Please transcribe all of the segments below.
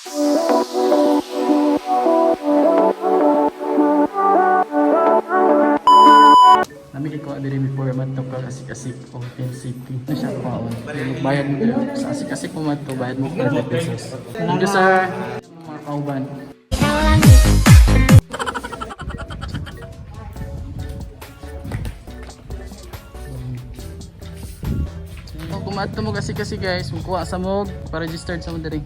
Nami ko diri before man to kasik-kasik o city na siya kaon. Bayad mo sa kasik-kasik mo man to bayad mo 30 pesos. Thank you sir. Mga kauban. So, kumato mo kasi guys, magkuha sa mog para registered sa mo diri.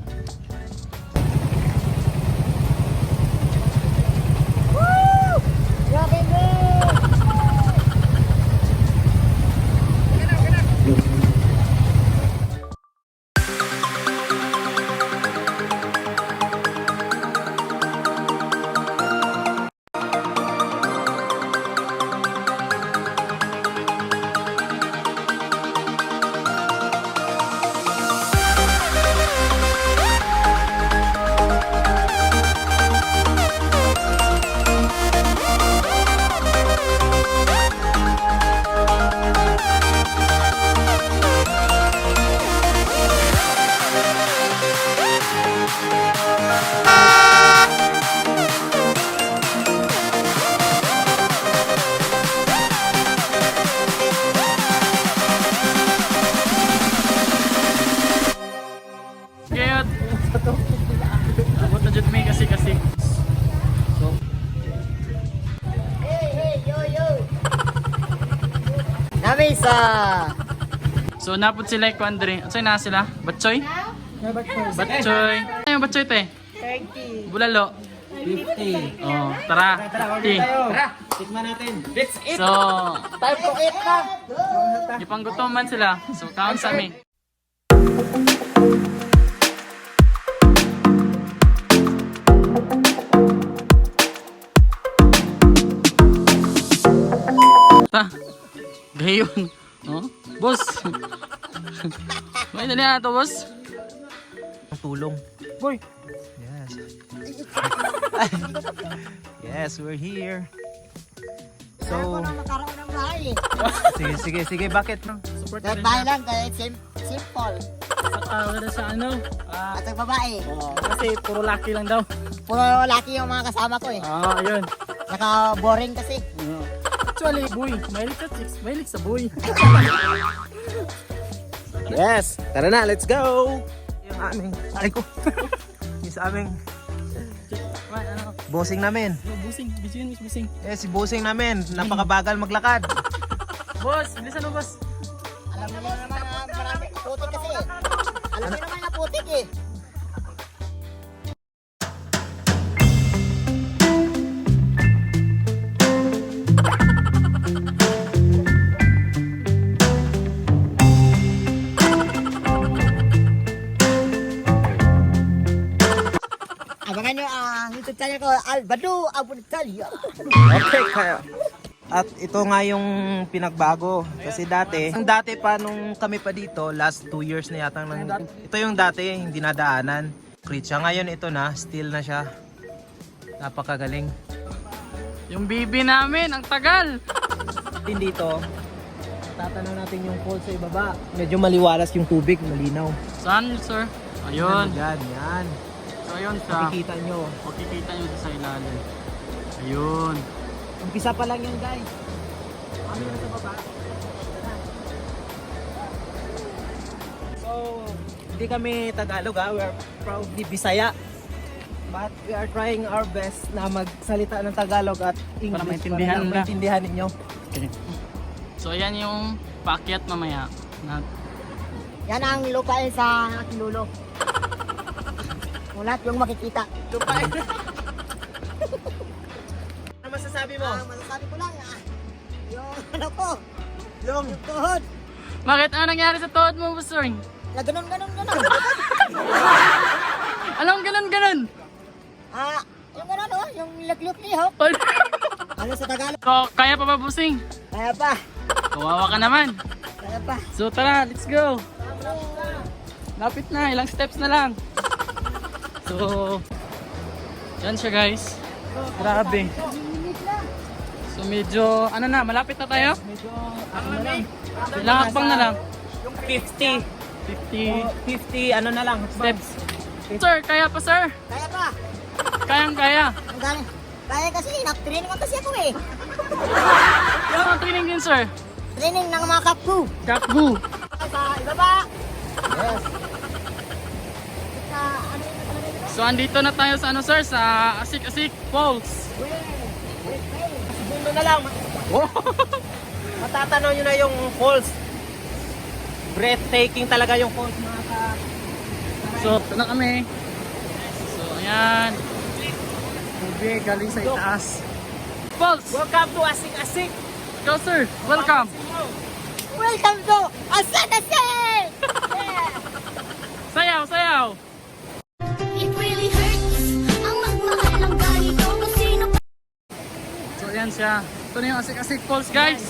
Abot na jud may kasi. Namisa! So napod sila ko Andre. Unsay na sila? Batchoy? Batchoy. Ano yung batchoy te? 30. Bulalo. 50. Oh, tara. 50. Tara, tikman natin. Let's eat! So, Time to eat na! ipanggutoman sila. So count sa amin. Ta. Gayon. Oh, boss. May dali na to, boss. Tulong. Boy! Yes. Yes, we're here. So, So, makaroon ng bahay eh. sige. Bakit? Support Kahit bahay lang, kahit simple. sa ano? At ang babae. Kasi puro laki lang daw. Puro laki yung mga kasama ko eh. Ayun. Naka-boring kasi. Actually, boy. Mahilig sa boy. Yes. Tara na, let's go. Yung aming, ko. Yung sa aming Ano? bossing namin. Busing. Busing. Busing. Eh, si bossing namin, napakabagal maglakad. Boss, bilisan mo, boss. Alam mo naman na marami putik kasi eh. Alam mo naman na putik eh. Abangan nyo ang YouTube channel ko, Albado Abu Italia. Okay, kaya. At ito nga yung pinagbago. Kasi dati pa nung kami pa dito, last 2 years na yata. Ito yung dati, hindi nadaanan. Create siya. Ngayon ito na, still na siya. Napakagaling. Yung bibi namin, ang tagal. Din dito, tatanaw natin yung falls sa ibaba. Medyo maliwalas yung tubig, malinaw. Saan, sir? Ayun. Yan. So, ayun siya. Makikita nyo. Makikita nyo sa ilalim. Ayun. Umpisa pa lang yan, guys. Kami na sa baba. So, hindi kami Tagalog ha. We are proudly Bisaya. But we are trying our best na magsalita ng Tagalog at English maintindihan nila. maintindihan ninyo. Okay. So, ayan yung paakyat mamaya. Yan ang lupain sa aking lulo. Lahat yung makikita. Lupain. Ano masasabi mo? Masasabi ko lang yung ano ko, yung tuhod. Bakit? Ano nangyari sa tuhod mo, boss? Na ganun. Anong ganun? Yung ano, yung lihok. Ano sa Tagalog? So, kaya pa ba, busing? Kaya pa. Kawawa ka naman. Kaya pa. So, tara, let's go. Lapit na, ilang steps na lang. So, yan siya guys. Grabe. So medyo, ano na, malapit na tayo? Ilang hakbang na lang? Yung 50 ano na lang, Steps. Sir, kaya pa sir? Kaya pa. Kayang kaya. Ang galing. Kaya kasi, training ko kasi ako eh. Yung mga training din sir. Training ng mga kapku. Kakbu. Sa ibaba. Yes. Sa ano yun talaga ito? So andito na tayo sa ano sir, sa Asik-Asik Falls. Segundo na lang. Matatanaw nyo na yung falls. Breathtaking talaga yung falls mga ka. So, ito na kami. So, ayan. Tubig galing sa itaas. Falls! Welcome to Asik-Asik. Go sir, welcome. Welcome to Asik-Asik! Yeah! Sayaw, sayaw. It really hurts ang magmahal ng ganito kung sino pa. So, ayan siya. Ito na yung Asik-Asik Falls guys.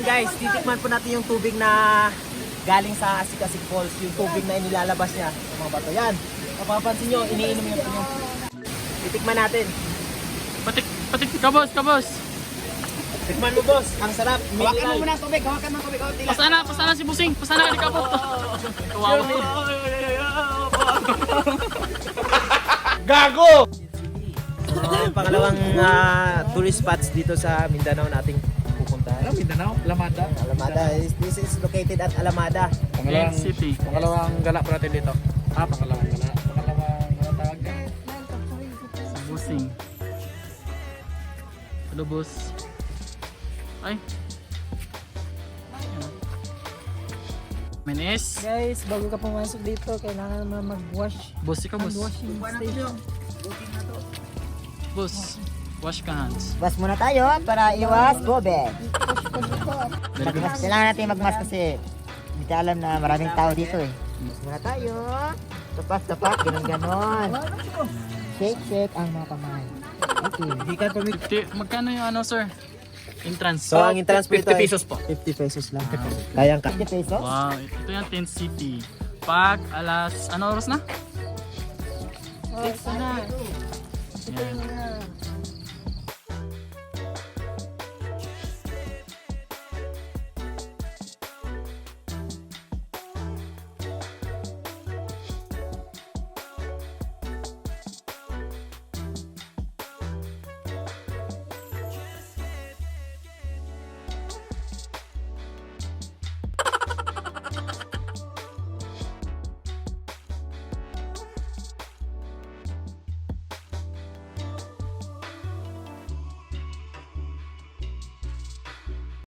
Guys, titikman po natin yung tubig na galing sa Asik-Asik Falls. Yung tubig na inilalabas niya sa mga bato. Yan. Mapapansin nyo, iniinom yung pinyo. Titikman natin. Patik, kabos, kabos. Tikman mo boss, ang sarap. Hawakan mo muna ang tubig. Hawakan mo ang tubig. Pasana si Busing. Pasana ka di kabot. Wow. Gago! So, pangalawang tourist spots dito sa Mindanao nating pupuntahan. Mindanao, Alamada. Alamada. This is located at Alamada. Main City. Pangalawang gala po natin dito. Pangalawang gala. Pangalawang tawag ka. Si Busing. Hello boss. Ay. Ayan. Menes. Guys, bago ka pumasok dito, kailangan mo mag-wash. Boss ka boss. Washing station. Boss. Wash ka hands. Bas muna tayo para iwas COVID. Kailangan natin mag-mask kasi hindi alam na maraming tao dito eh. Bas muna tayo. Tapas, ganon. Shake ang mga kamay. Okay. Hindi ka pumili. Magkano yung ano sir? Entrance. So, ang entrance po ito 50 ay pesos po. 50 pesos lang. Kayang ka. 50 pesos? Wow, ito yung Tent City. Pag alas, ano oras na? Oh, sana. Yan.